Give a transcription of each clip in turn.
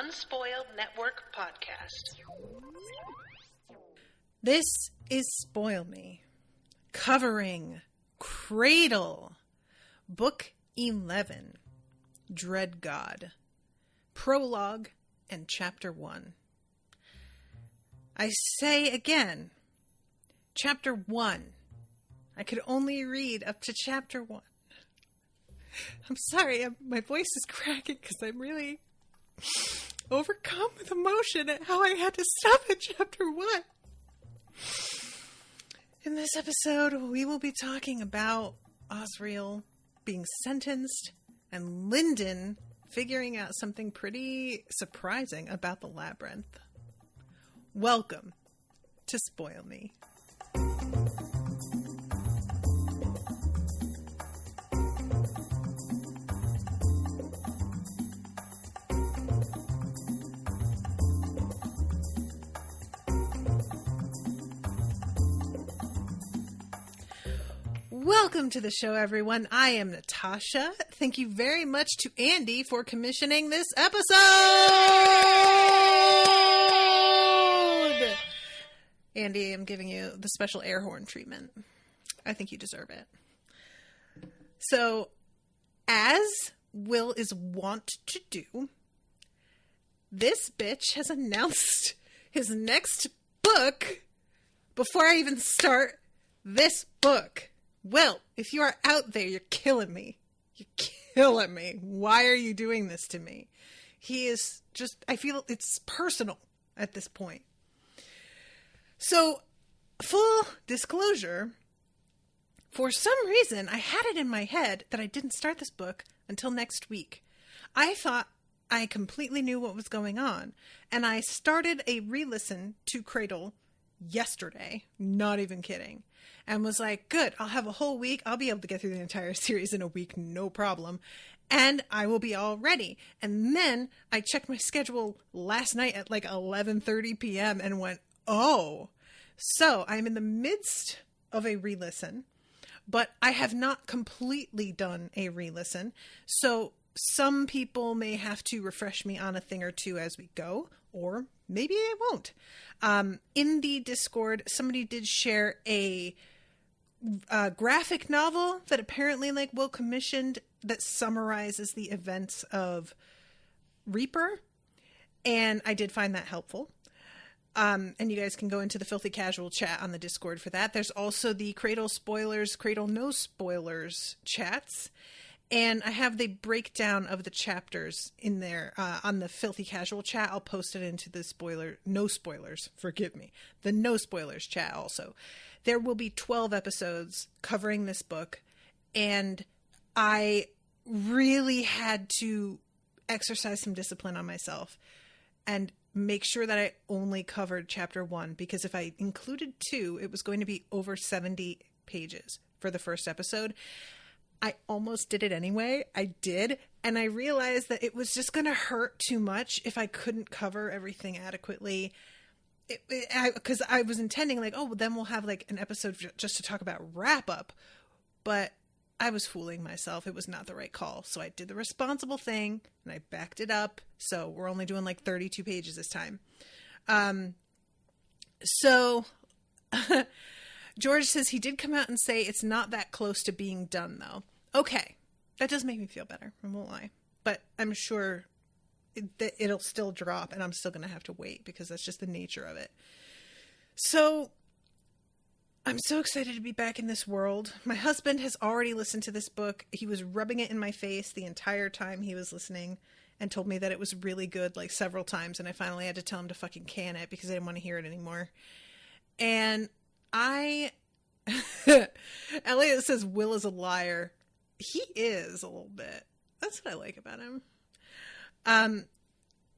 Unspoiled Network podcast. This is Spoil Me, covering Cradle, Book 11, Dreadgod, Prologue, and Chapter 1. I say again, Chapter 1. I could only read up to Chapter 1. I'm sorry, my voice is cracking because I'm really overcome with emotion at how I had to stop at Chapter 1. In this episode, we will be talking about Osriel being sentenced and Lyndon figuring out something pretty surprising about the labyrinth. Welcome to Spoil Me. Welcome to the show, everyone. I am Natasha. Thank you very much to Andy for commissioning this episode! Andy, I'm giving you the special air horn treatment. I think you deserve it. So, as Will is wont to do, this bitch has announced his next book before I even start this book. Will, if you are out there, you're killing me. You're killing me. Why are you doing this to me? He is just, I feel it's personal at this point. So, full disclosure, for some reason, I had it in my head that I didn't start this book until next week. I thought I completely knew what was going on, and I started a re-listen to Cradle yesterday, not even kidding, and was like, good, I'll have a whole week. I'll be able to get through the entire series in a week, no problem. And I will be all ready. And then I checked my schedule last night at like 11:30 p.m. and went, oh. So I'm in the midst of a re-listen, but I have not completely done a re-listen. So some people may have to refresh me on a thing or two as we go, or maybe I won't. In the Discord, somebody did share a graphic novel that apparently Will commissioned that summarizes the events of Reaper, and I did find that helpful. And you guys can go into the Filthy Casual chat on the Discord for that. There's also the Cradle spoilers, Cradle no spoilers chats. And I have the breakdown of the chapters in there on the Filthy Casual chat. I'll post it into the no spoilers chat also. There will be 12 episodes covering this book. And I really had to exercise some discipline on myself and make sure that I only covered chapter 1. Because if I included 2, it was going to be over 70 pages for the first episode. I almost did it anyway. I did. And I realized that it was just going to hurt too much if I couldn't cover everything adequately. Because I was intending then we'll have an episode just to talk about wrap up. But I was fooling myself. It was not the right call. So I did the responsible thing and I backed it up. So we're only doing 32 pages this time. George says he did come out and say it's not that close to being done, though. Okay. That does make me feel better. I won't lie. But I'm sure it'll still drop, and I'm still going to have to wait because that's just the nature of it. So, I'm so excited to be back in this world. My husband has already listened to this book. He was rubbing it in my face the entire time he was listening and told me that it was really good, several times, and I finally had to tell him to fucking can it because I didn't want to hear it anymore. And Elliot says Will is a liar. He is a little bit. That's what I like about him.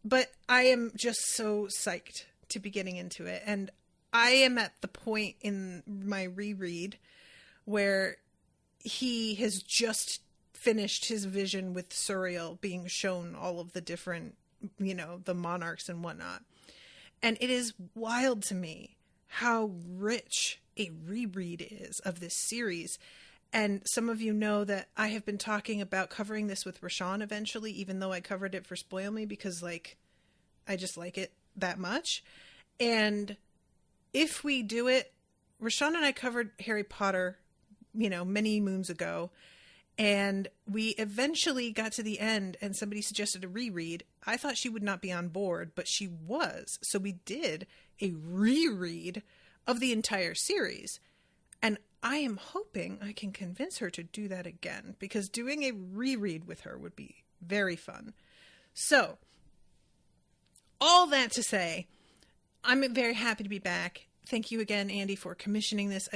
But I am just so psyched to be getting into it. And I am at the point in my reread where he has just finished his vision with Suriel being shown all of the different, the monarchs and whatnot. And it is wild to me how rich a reread is of this series. And some of you know that I have been talking about covering this with Rashawn eventually, even though I covered it for Spoil Me, because I just like it that much. And if we do it, Rashawn and I covered Harry Potter, many moons ago, and we eventually got to the end and somebody suggested a reread. I thought she would not be on board, but she was. So we did a reread of the entire series. And I am hoping I can convince her to do that again, because doing a reread with her would be very fun. So, all that to say, I'm very happy to be back. Thank you again, Andy, for commissioning this.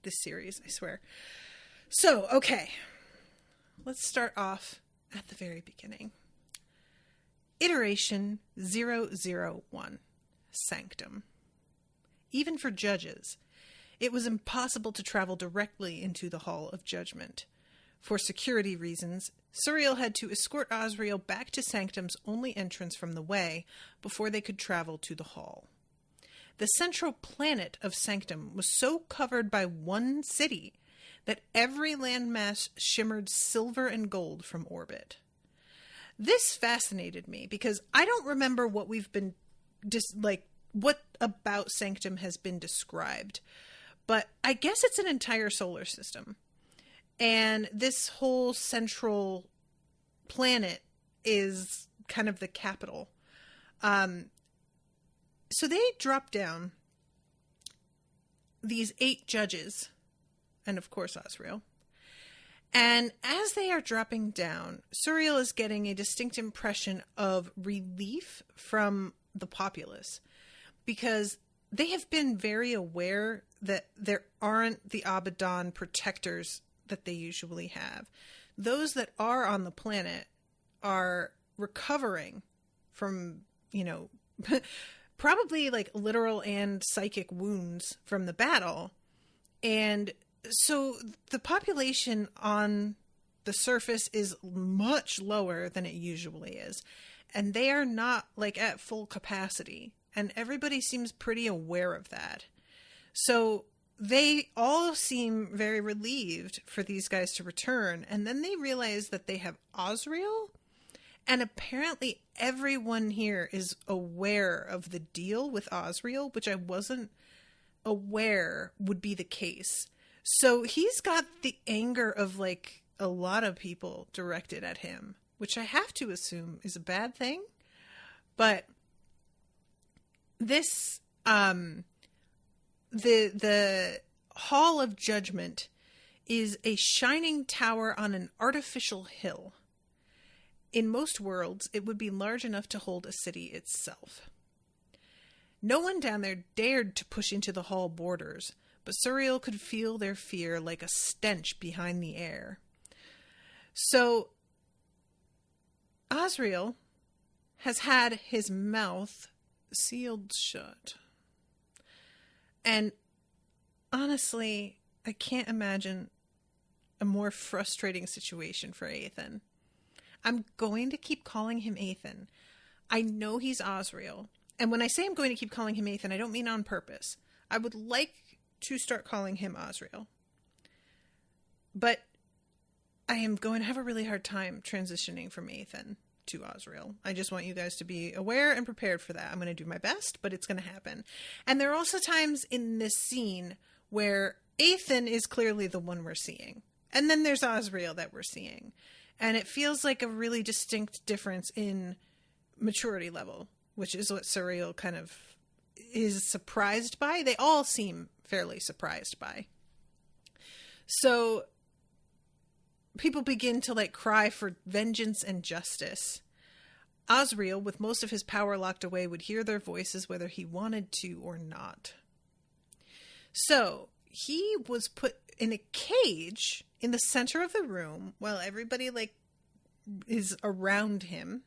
This series, I swear. So, okay. Let's start off at the very beginning. Iteration 001, Sanctum. Even for judges, it was impossible to travel directly into the Hall of Judgment. For security reasons, Suriel had to escort Osriel back to Sanctum's only entrance from the way before they could travel to the hall. The central planet of Sanctum was so covered by one city that every landmass shimmered silver and gold from orbit. This fascinated me because I don't remember what we've been what about Sanctum has been described, but I guess it's an entire solar system. And this whole central planet is kind of the capital. So they drop down these 8 judges, and of course Osriel. And as they are dropping down, Suriel is getting a distinct impression of relief from the populace, because they have been very aware that there aren't the Abaddon protectors that they usually have. Those that are on the planet are recovering from, probably like literal and psychic wounds from the battle. And so the population on the surface is much lower than it usually is. And they are not at full capacity. And everybody seems pretty aware of that. So they all seem very relieved for these guys to return. And then they realize that they have Osriel. And apparently everyone here is aware of the deal with Osriel, which I wasn't aware would be the case. So he's got the anger of a lot of people directed at him, which I have to assume is a bad thing. But this, the Hall of Judgment is a shining tower on an artificial hill. In most worlds, it would be large enough to hold a city itself. No one down there dared to push into the hall borders, but Suriel could feel their fear like a stench behind the air. So, Osriel has had his mouth sealed shut. And honestly, I can't imagine a more frustrating situation for Ethan. I'm going to keep calling him Ethan. I know he's Osriel. And when I say I'm going to keep calling him Ethan, I don't mean on purpose. I would like to start calling him Osriel. But I am going to have a really hard time transitioning from Ethan to Osriel. I just want you guys to be aware and prepared for that. I'm going to do my best, but it's going to happen. And there are also times in this scene where Ethan is clearly the one we're seeing. And then there's Osriel that we're seeing. And it feels like a really distinct difference in maturity level, which is what Suriel kind of is surprised by. They all seem fairly surprised by. So people begin to cry for vengeance and justice. Osriel, with most of his power locked away, would hear their voices whether he wanted to or not. So he was put in a cage in the center of the room while everybody is around him.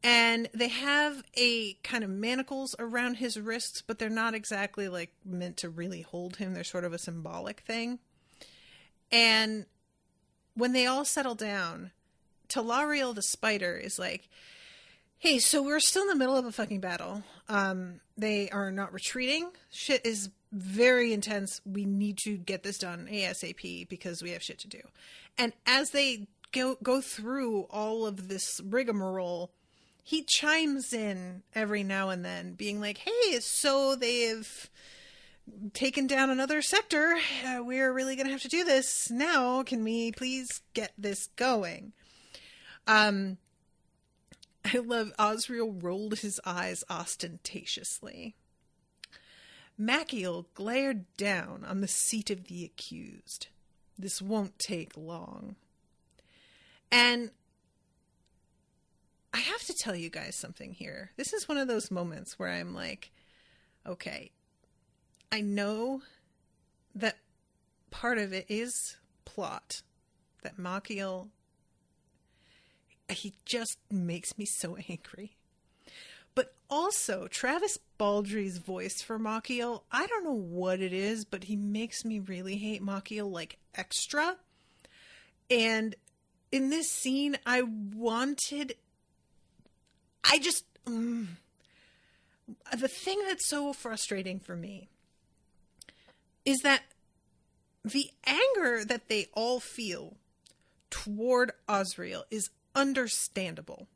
And they have a kind of manacles around his wrists, but they're not exactly meant to really hold him. They're sort of a symbolic thing. And when they all settle down, Talariel the spider is like, hey, so we're still in the middle of a fucking battle. They are not retreating. Shit is very intense. We need to get this done ASAP because we have shit to do. And as they go through all of this rigmarole, he chimes in every now and then, being like, hey, so they've taken down another sector. We're really going to have to do this now. Can we please get this going? I love Osriel rolled his eyes ostentatiously. Machiel glared down on the seat of the accused. This won't take long. And I have to tell you guys something here. This is one of those moments where I'm like, okay, I know that part of it is plot. That Machiel, he just makes me so angry. But also, Travis Baldry's voice for Machiel, I don't know what it is, but he makes me really hate Machiel, like, extra. And in this scene, the thing that's so frustrating for me is that the anger that they all feel toward Osriel is understandable.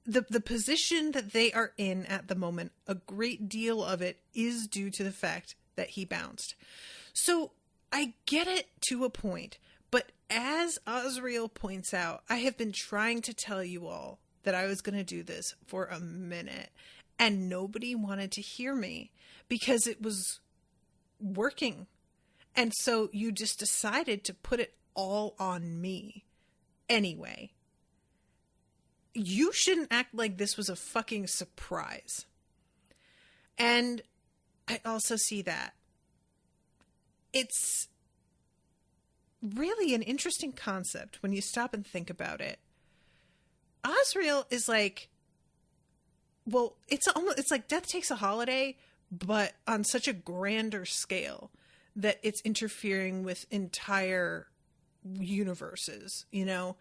The position that they are in at the moment, a great deal of it is due to the fact that he bounced. So I get it to a point, but as Osriel points out, I have been trying to tell you all that I was going to do this for a minute, and nobody wanted to hear me because it was working. And so you just decided to put it all on me. Anyway, you shouldn't act like this was a fucking surprise. And I also see that it's really an interesting concept when you stop and think about it. Osriel is like, well, it's like Death Takes a Holiday, but on such a grander scale that it's interfering with entire universes, you know?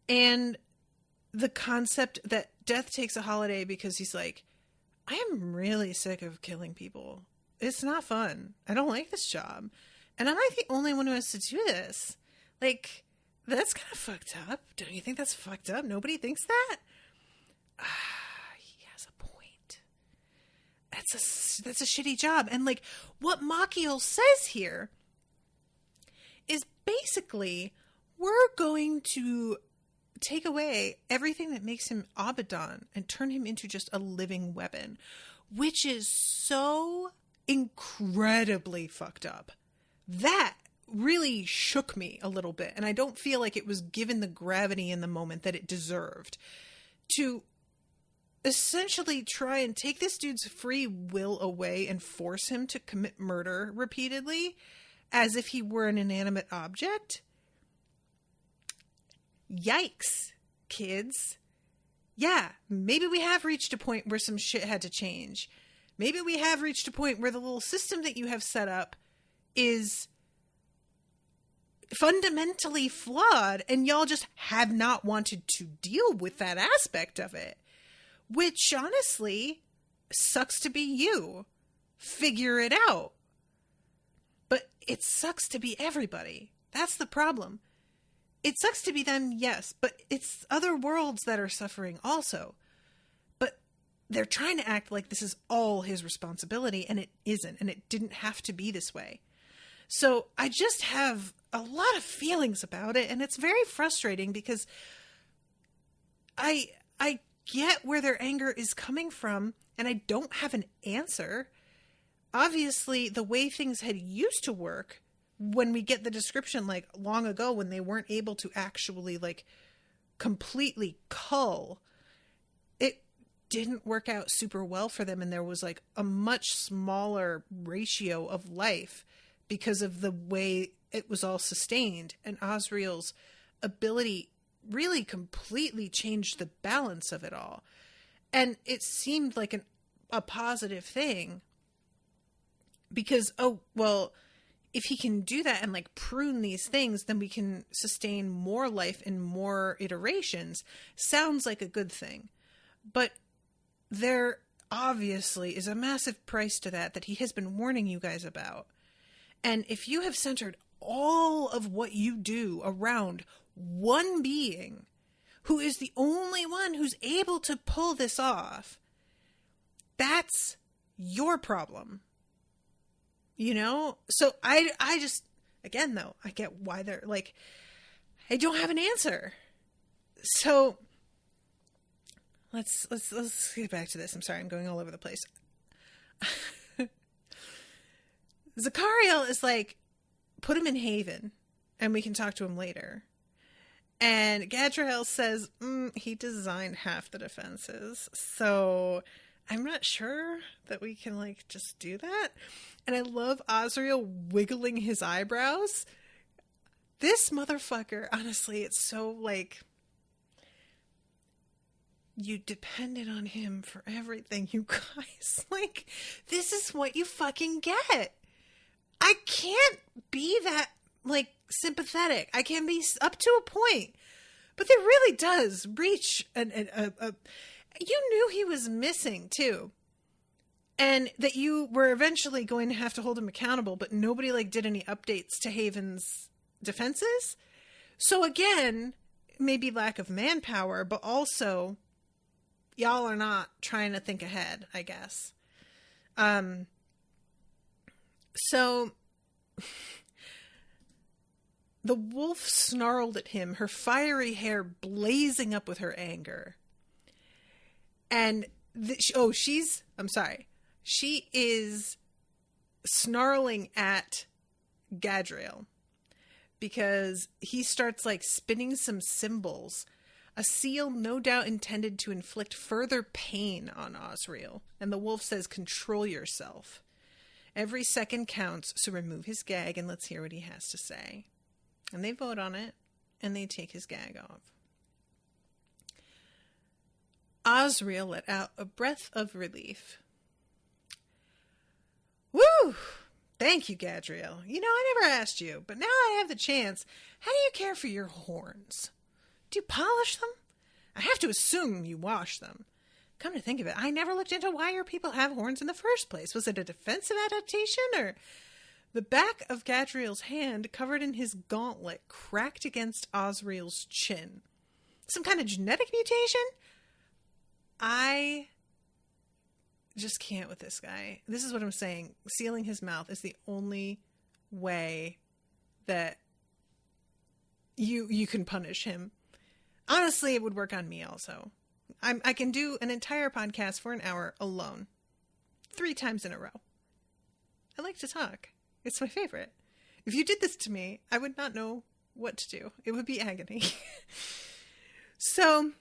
And the concept that Death takes a holiday because he's like, I am really sick of killing people. It's not fun. I don't like this job. And I'm not the only one who has to do this. Like, that's kind of fucked up. Don't you think that's fucked up? Nobody thinks that? He has a point. That's a shitty job. And like, what Machiel says here is basically, we're going to take away everything that makes him Abaddon and turn him into just a living weapon, which is so incredibly fucked up. That really shook me a little bit, and I don't feel like it was given the gravity in the moment that it deserved. To essentially try and take this dude's free will away and force him to commit murder repeatedly as if he were an inanimate object. Yikes, kids. Yeah, maybe we have reached a point where some shit had to change. Maybe we have reached a point where the little system that you have set up is fundamentally flawed and y'all just have not wanted to deal with that aspect of it. Which, honestly, sucks to be you. Figure it out. But it sucks to be everybody. That's the problem. It sucks to be them, yes, but it's other worlds that are suffering also. But they're trying to act like this is all his responsibility, and it isn't, and it didn't have to be this way. So I just have a lot of feelings about it, and it's very frustrating because I get where their anger is coming from, and I don't have an answer. Obviously, the way things had used to work, when we get the description, like, long ago when they weren't able to actually, like, completely cull, it didn't work out super well for them, and there was, like, a much smaller ratio of life because of the way it was all sustained, and Osriel's ability really completely changed the balance of it all. And it seemed like a positive thing because, oh, well, if he can do that and like prune these things, then we can sustain more life in more iterations. Sounds like a good thing. But there obviously is a massive price to that he has been warning you guys about. And if you have centered all of what you do around one being, who is the only one who's able to pull this off, that's your problem. You know? So I just, again, though, I get why they're like, I don't have an answer. So let's get back to this. I'm sorry, I'm going all over the place. Zachariel is like, put him in Haven and we can talk to him later. And Gadriel says, he designed half the defenses, so I'm not sure that we can, like, just do that. And I love Osriel wiggling his eyebrows. This motherfucker, honestly, it's so, like, you depended on him for everything, you guys. Like, this is what you fucking get. I can't be that, like, sympathetic. I can be up to a point. But it really does reach you knew he was missing, too. And that you were eventually going to have to hold him accountable, but nobody, like, did any updates to Haven's defenses. So, again, maybe lack of manpower, but also y'all are not trying to think ahead, I guess. So the wolf snarled at him, her fiery hair blazing up with her anger. And she is snarling at Gadriel because he starts, like, spinning some symbols, a seal no doubt intended to inflict further pain on Osriel. And the wolf says, control yourself. Every second counts, so remove his gag and let's hear what he has to say. And they vote on it, and they take his gag off. Osriel let out a breath of relief. Woo! Thank you, Gadriel. You know, I never asked you, but now I have the chance. How do you care for your horns? Do you polish them? I have to assume you wash them. Come to think of it, I never looked into why your people have horns in the first place. Was it a defensive adaptation, or... The back of Gadriel's hand, covered in his gauntlet, cracked against Osriel's chin. Some kind of genetic mutation? I just can't with this guy. This is what I'm saying. Sealing his mouth is the only way that you can punish him. Honestly, it would work on me also. I can do an entire podcast for an hour alone. 3 times in a row. I like to talk. It's my favorite. If you did this to me, I would not know what to do. It would be agony. So,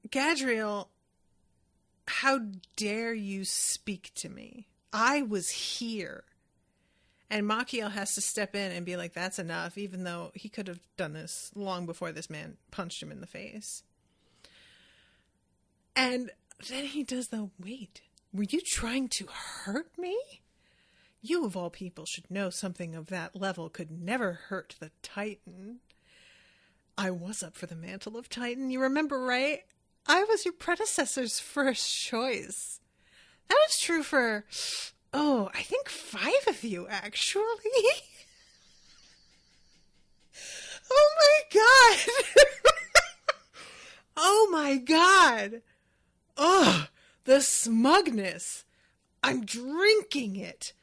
Gadriel, how dare you speak to me? I was here. And Machiel has to step in and be like, that's enough, even though he could have done this long before this man punched him in the face. And then he does the, wait, were you trying to hurt me? You, of all people, should know something of that level could never hurt the Titan. I was up for the mantle of Titan, you remember, right? I was your predecessor's first choice. That was true for, I think 5 of you, actually. Oh my god! Oh my god! Oh, the smugness. I'm drinking it.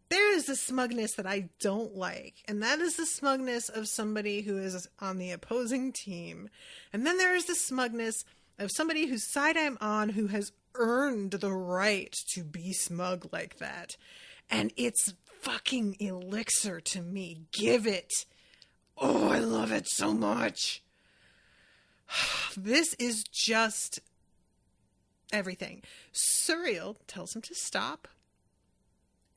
There is a smugness that I don't like, and that is the smugness of somebody who is on the opposing team. And then there is the smugness of somebody whose side I'm on who has earned the right to be smug like that. And it's fucking elixir to me. Give it. Oh, I love it so much. This is just everything. Suriel tells him to stop.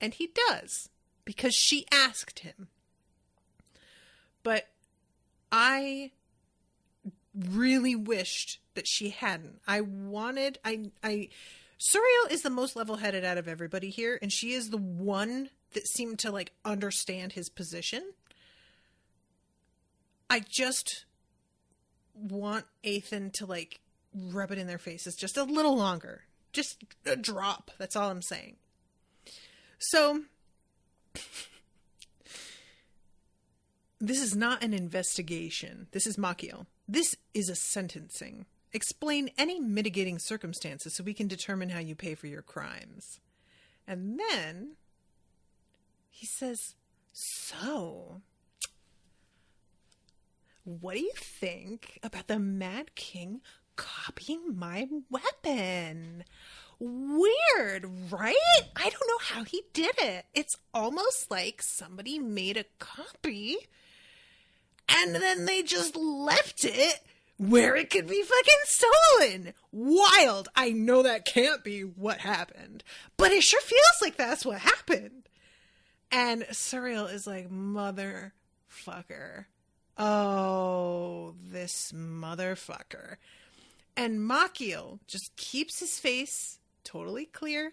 And he does, because she asked him. But I really wished that she hadn't. Suriel is the most level-headed out of everybody here, and she is the one that seemed to, like, understand his position. I just want Ethan to, like, rub it in their faces just a little longer. Just a drop. That's all I'm saying. This is not an investigation. This is Machio. This is a sentencing. Explain any mitigating circumstances so we can determine how you pay for your crimes. And then he says, so, what do you think about the Mad King copying my weapon? Weird, right? I don't know how he did it. It's almost like somebody made a copy and then they just left it where it could be fucking stolen. Wild. I know that can't be what happened, but it sure feels like that's what happened. And Suriel is like, motherfucker. Oh, this motherfucker. And Machio just keeps his face totally clear.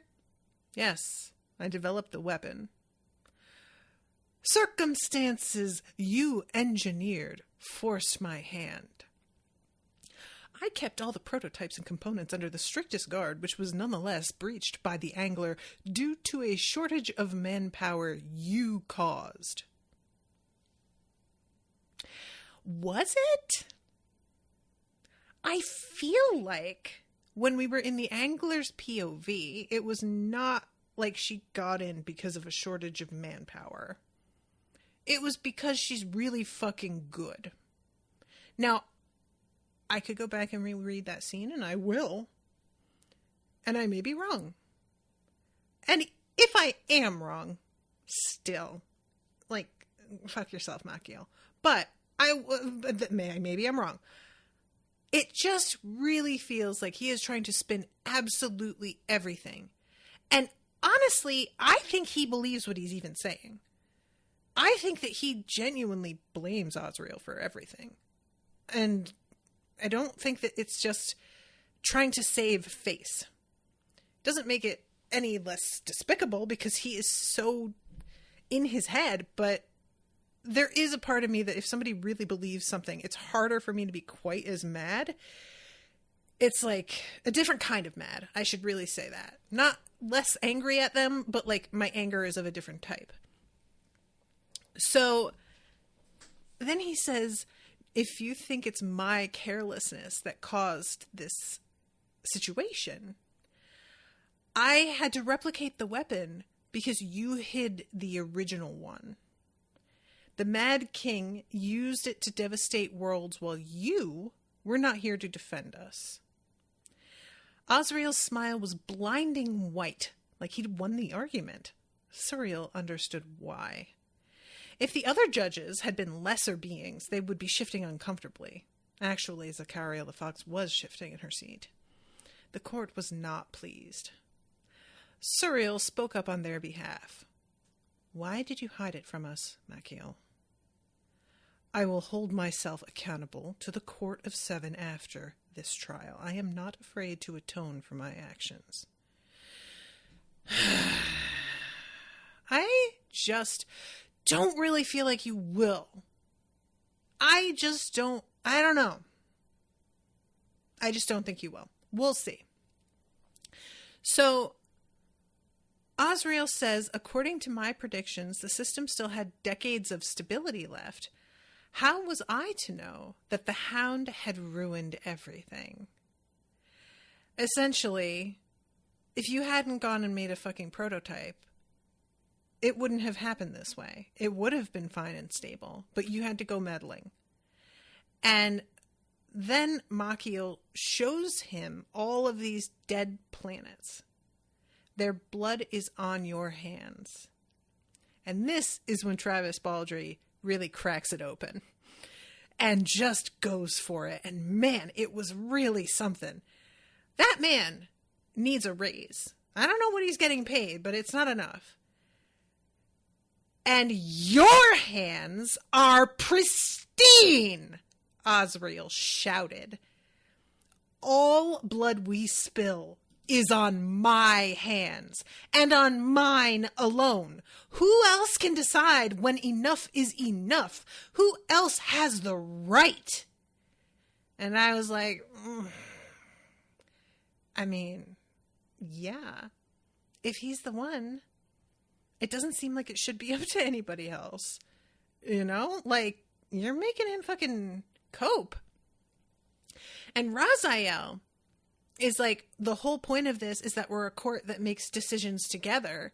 Yes, I developed the weapon. Circumstances you engineered forced my hand. I kept all the prototypes and components under the strictest guard, which was nonetheless breached by the angler due to a shortage of manpower you caused. Was it? I feel like when we were in the angler's POV, it was not like she got in because of a shortage of manpower. It was because she's really fucking good. Now, I could go back and reread that scene, and I will. And I may be wrong. And if I am wrong, still, fuck yourself, Machio. But maybe I'm wrong. It just really feels like he is trying to spin absolutely everything. And honestly, I think he believes what he's even saying. I think that he genuinely blames Azrael for everything. And I don't think that it's just trying to save face. Doesn't make it any less despicable because he is so in his head, but there is a part of me that if somebody really believes something, it's harder for me to be quite as mad. It's like a different kind of mad. I should really say that. Not less angry at them, but like my anger is of a different type. So then he says, if you think it's my carelessness that caused this situation, I had to replicate the weapon because you hid the original one. The Mad King used it to devastate worlds while you were not here to defend us. Azrael's smile was blinding white, like he'd won the argument. Suriel understood why. If the other judges had been lesser beings, they would be shifting uncomfortably. Actually, Zachariah the Fox was shifting in her seat. The court was not pleased. Suriel spoke up on their behalf. Why did you hide it from us, Machio? I will hold myself accountable to the Court of Seven after this trial. I am not afraid to atone for my actions. I just don't really feel like you will. I don't know. I just don't think you will. We'll see. So, Azrael says, according to my predictions, the system still had decades of stability left. How was I to know that the Hound had ruined everything? Essentially, if you hadn't gone and made a fucking prototype, it wouldn't have happened this way. It would have been fine and stable, but you had to go meddling. And then Machio shows him all of these dead planets. Their blood is on your hands. And this is when Travis Baldry really cracks it open and just goes for it. And man, it was really something. That man needs a raise. I don't know what he's getting paid, but it's not enough. And your hands are pristine, Azrael shouted. All blood we spill is on my hands, and on mine alone. Who else can decide when enough is enough? Who else has the right? And I was like, I mean, yeah, if he's the one, it doesn't seem like it should be up to anybody else. you know? Like, you're making him fucking cope. And Raziel is like, the whole point of this is that we're a court that makes decisions together,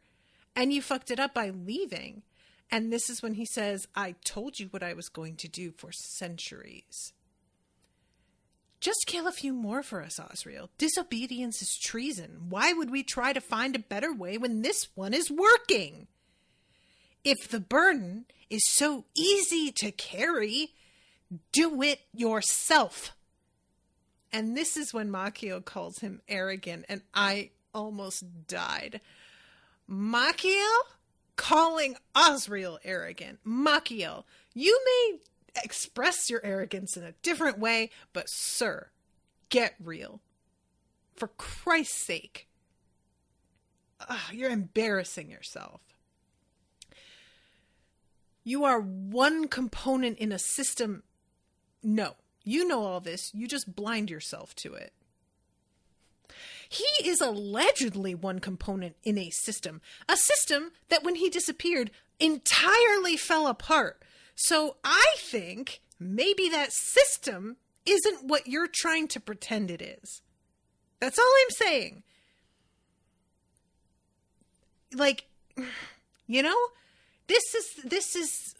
and you fucked it up by leaving. And this is when he says, I told you what I was going to do for centuries. Just kill a few more for us, Osriel. Disobedience is treason. Why would we try to find a better way when this one is working? If the burden is so easy to carry, do it yourself. And this is when Machiel calls him arrogant, and I almost died. Machiel calling Osriel arrogant. Machiel, you may express your arrogance in a different way, but sir, get real. For Christ's sake. You're embarrassing yourself. You are one component in a system. No, you know all this. You just blind yourself to it. He is allegedly one component in a system that when he disappeared entirely fell apart. So I think maybe that system isn't what you're trying to pretend it is. That's all I'm saying. Like, you know, this is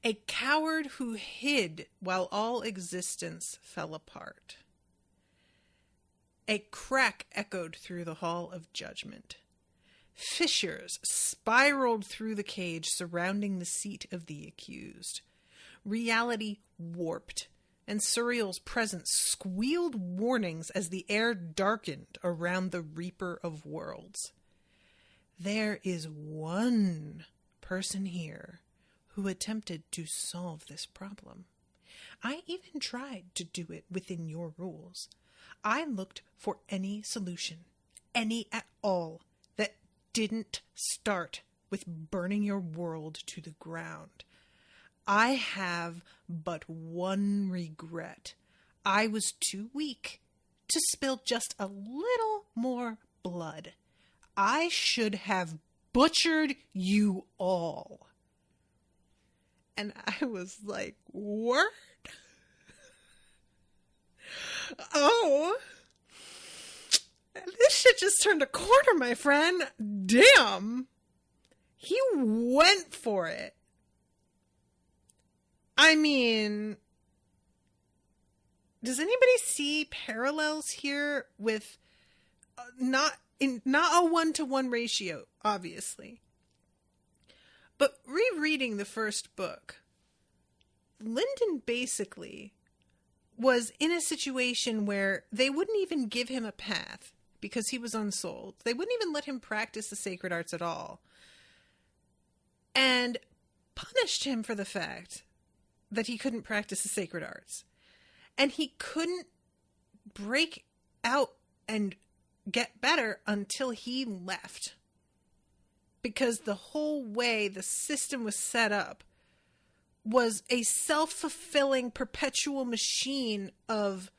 a coward who hid while all existence fell apart. A crack echoed through the hall of judgment. Fissures spiraled through the cage surrounding the seat of the accused. Reality warped, and Suriel's presence squealed warnings as the air darkened around the Reaper of Worlds. There is one person here who attempted to solve this problem. I even tried to do it within your rules. I looked for any solution, any at all, that didn't start with burning your world to the ground. I have but one regret. I was too weak to spill just a little more blood. I should have butchered you all. And I was like, what? Oh, this shit just turned a corner, my friend. Damn. He went for it. I mean, does anybody see parallels here with not a 1-to-1 ratio, obviously. But rereading the first book, Lyndon basically was in a situation where they wouldn't even give him a path because he was unsold. They wouldn't even let him practice the sacred arts at all. And punished him for the fact that he couldn't practice the sacred arts. And he couldn't break out and get better until he left. Because the whole way the system was set up was a self-fulfilling perpetual machine of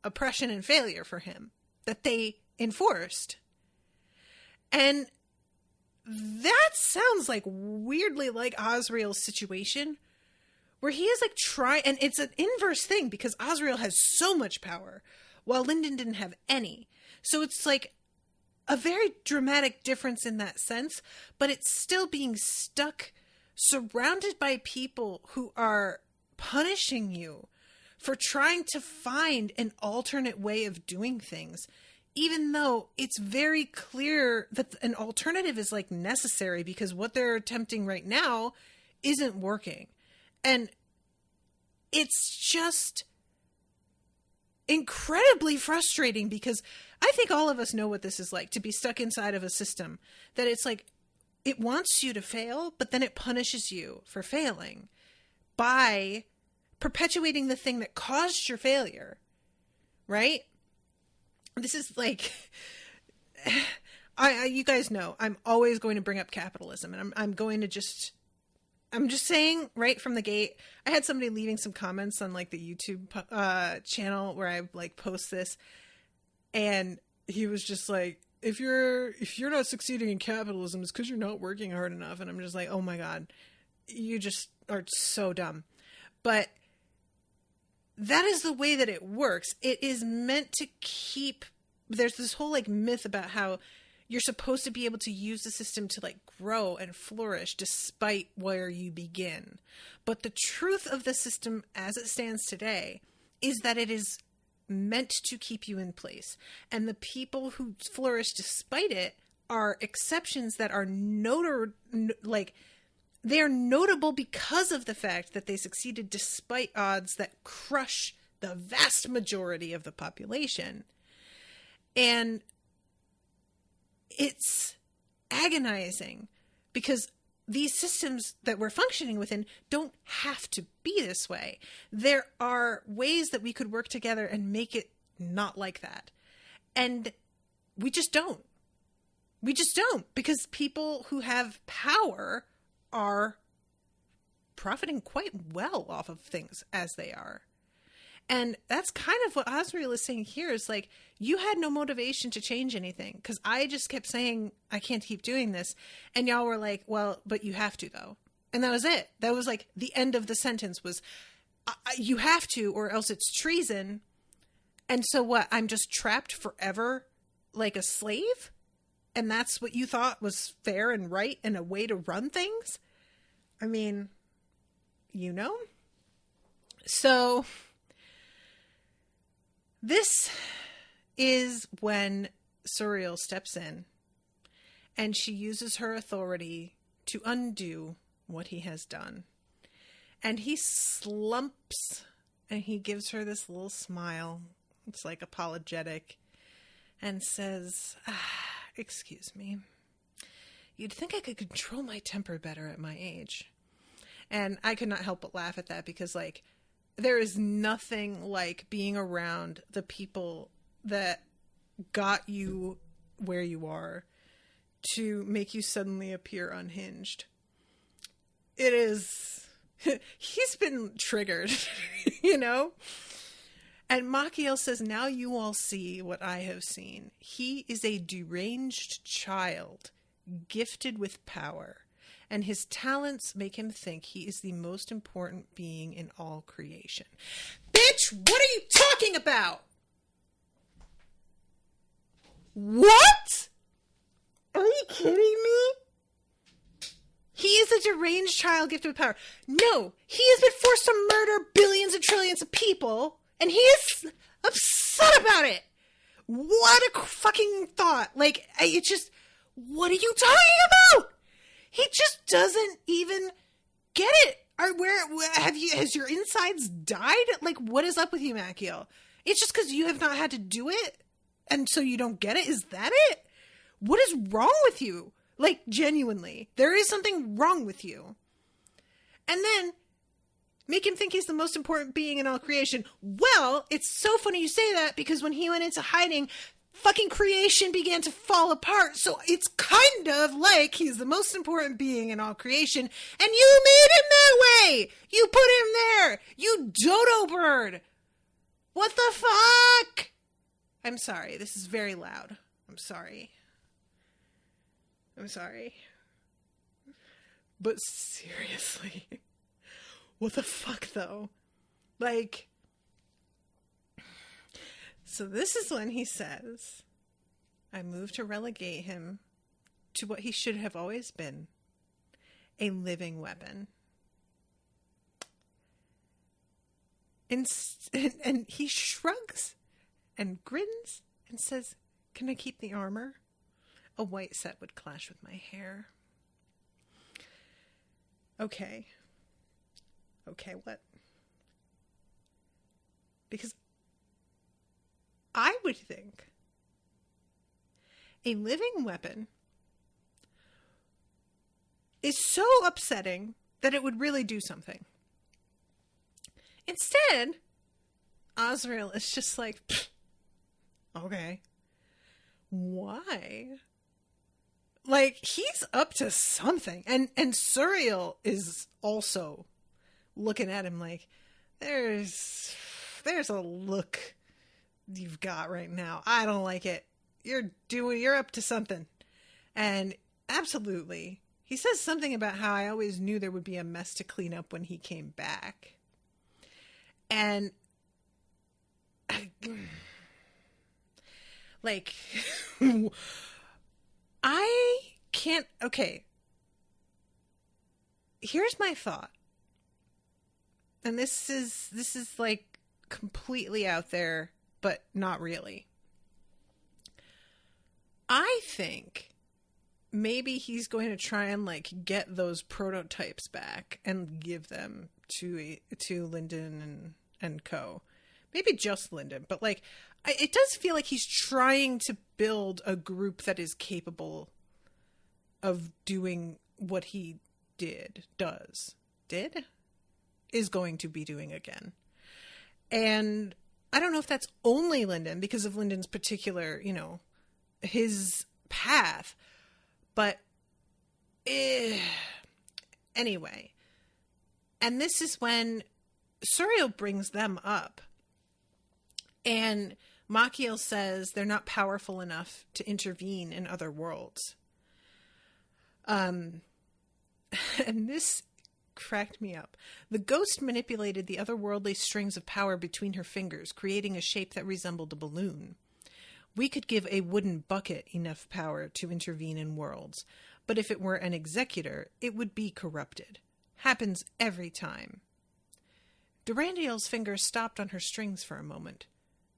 oppression and failure for him that they enforced. And that sounds like weirdly like Osriel's situation, where he is like trying, and it's an inverse thing because Osriel has so much power while Lyndon didn't have any. So it's like a very dramatic difference in that sense, but it's still being stuck, surrounded by people who are punishing you for trying to find an alternate way of doing things, even though it's very clear that an alternative is like necessary because what they're attempting right now isn't working. And it's just incredibly frustrating because I think all of us know what this is like, to be stuck inside of a system that it's like it wants you to fail, but then it punishes you for failing by perpetuating the thing that caused your failure, right? This is like, you guys know I'm always going to bring up capitalism, and I'm just saying right from the gate. I had somebody leaving some comments on like the YouTube channel where I like post this, and he was just like, if you're not succeeding in capitalism, it's because you're not working hard enough. And I'm just like, oh my God, you just are so dumb. But that is the way that it works. It is meant to keep, there's this whole like myth about how you're supposed to be able to use the system to like grow and flourish despite where you begin. But the truth of the system as it stands today is that it is meant to keep you in place. And the people who flourish despite it are exceptions that are they are notable because of the fact that they succeeded despite odds that crush the vast majority of the population. And it's agonizing because these systems that we're functioning within don't have to be this way. There are ways that we could work together and make it not like that. And we just don't. We just don't, because people who have power are profiting quite well off of things as they are. And that's kind of what Osriel is saying here, is like, you had no motivation to change anything, because I just kept saying, I can't keep doing this. And y'all were like, well, but you have to, though. And that was it. That was like the end of the sentence was, you have to, or else it's treason. And so what? I'm just trapped forever like a slave? And that's what you thought was fair and right and a way to run things? I mean, you know? So this is when Suriel steps in and she uses her authority to undo what he has done. And he slumps and he gives her this little smile. It's like apologetic, and says, excuse me, you'd think I could control my temper better at my age. And I could not help but laugh at that, because like, there is nothing like being around the people that got you where you are to make you suddenly appear unhinged. It is, he's been triggered, you know? And Machiel says, now you all see what I have seen. He is a deranged child, gifted with power, and his talents make him think he is the most important being in all creation. Bitch, what are you talking about? What? Are you kidding me? He is a deranged child gifted with power. No, he has been forced to murder billions and trillions of people, and he is upset about it. What a fucking thought. Like, it just, what are you talking about? He just doesn't even get it. Has your insides died? Like, what is up with you, Machiel? It's just because you have not had to do it, and so you don't get it? Is that it? What is wrong with you? Like, genuinely, there is something wrong with you. And then make him think he's the most important being in all creation. Well, it's so funny you say that, because when he went into hiding, fucking creation began to fall apart. So it's kind of like he's the most important being in all creation, and you made him that way. You put him there. You dodo bird. What the fuck? I'm sorry. This is very loud. I'm sorry. But seriously, what the fuck, though? Like, so this is when he says, I move to relegate him to what he should have always been, a living weapon. And he shrugs and grins and says, can I keep the armor? A white set would clash with my hair. Okay, what? Because I would think a living weapon is so upsetting that it would really do something. Instead, Osriel is just like, okay, why? Like, he's up to something. And Suriel is also looking at him like, there's a look you've got right now. I don't like it. you're up to something. And absolutely. He says something about how I always knew there would be a mess to clean up when he came back. And like, I can't, okay. Here's my thought. And this is like completely out there, but not really. I think maybe he's going to try and like get those prototypes back and give them to Lyndon and co. Maybe just Lyndon, but like it does feel like he's trying to build a group that is capable of doing what he is going to be doing again. And I don't know if that's only Lyndon because of Lyndon's particular, his path. But anyway, and this is when Suriel brings them up. And Machiel says they're not powerful enough to intervene in other worlds. And this cracked me up. The ghost manipulated the otherworldly strings of power between her fingers, creating a shape that resembled a balloon. We could give a wooden bucket enough power to intervene in worlds, but if it were an executor, it would be corrupted. Happens every time. Durandiel's fingers stopped on her strings for a moment.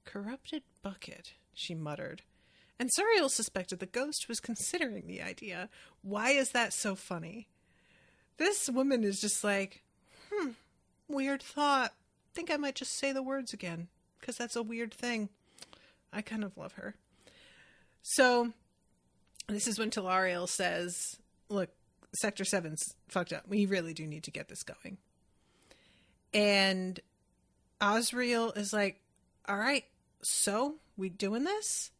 Corrupted bucket, she muttered. And Suriel suspected the ghost was considering the idea. Why is that so funny? This woman is just like, weird thought. Think I might just say the words again, because that's a weird thing. I kind of love her. So, this is when Telariel says, look, Sector 7's fucked up. We really do need to get this going. And Osriel is like, all right, so we doing this?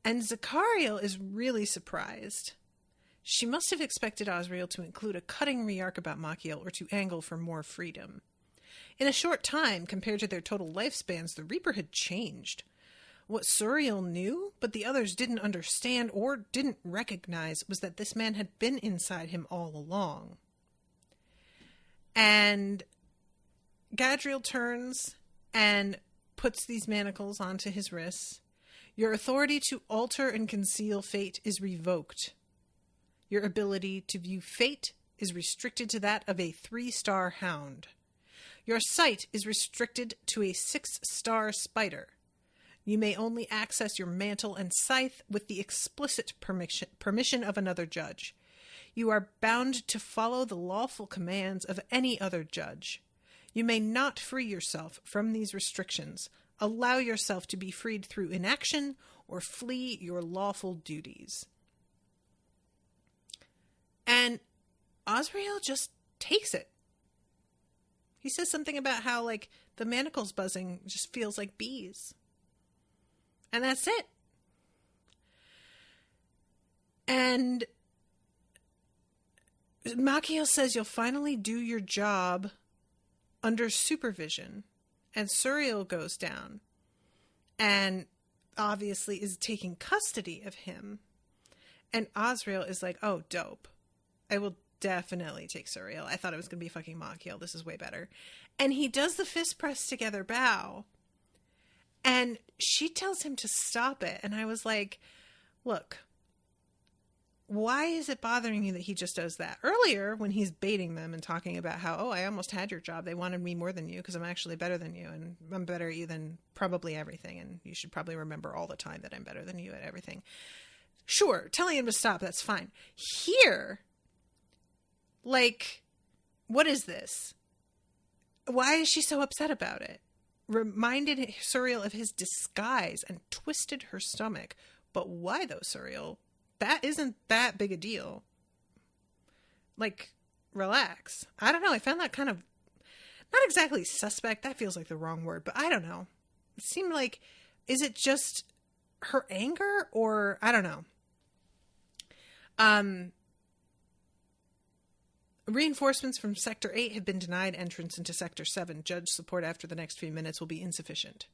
And Zakariel is really surprised. She must have expected Osriel to include a cutting remark about Machiel or to angle for more freedom. In a short time, compared to their total lifespans, the Reaper had changed. What Suriel knew, but the others didn't understand or didn't recognize, was that this man had been inside him all along. And Gadriel turns and puts these manacles onto his wrists. Your authority to alter and conceal fate is revoked. Your ability to view fate is restricted to that of a 3-star hound. Your sight is restricted to a 6-star spider. You may only access your mantle and scythe with the explicit permission of another judge. You are bound to follow the lawful commands of any other judge. You may not free yourself from these restrictions. Allow yourself to be freed through inaction or flee your lawful duties. And Osriel just takes it. He says something about how, like, the manacles buzzing just feels like bees. And that's it. And Machiel says you'll finally do your job under supervision. And Suriel goes down and obviously is taking custody of him. And Osriel is like, oh, dope. I will definitely take Suriel. I thought it was going to be fucking Machiel. This is way better. And he does the fist press together bow. And she tells him to stop it. And I was like, look, why is it bothering you that he just does that? Earlier, when he's baiting them and talking about how, oh, I almost had your job. They wanted me more than you because I'm actually better than you. And I'm better at you than probably everything. And you should probably remember all the time that I'm better than you at everything. Sure, telling him to stop, that's fine. Here, like, what is this? Why is she so upset about it? Reminded Suriel of his disguise and twisted her stomach. But why though, Suriel? That isn't that big a deal. Like, relax. I don't know. I found that kind of, not exactly suspect. That feels like the wrong word, but I don't know. It seemed like, is it just her anger or I don't know. Reinforcements from Sector 8 have been denied entrance into Sector 7. Judge support after the next few minutes will be insufficient.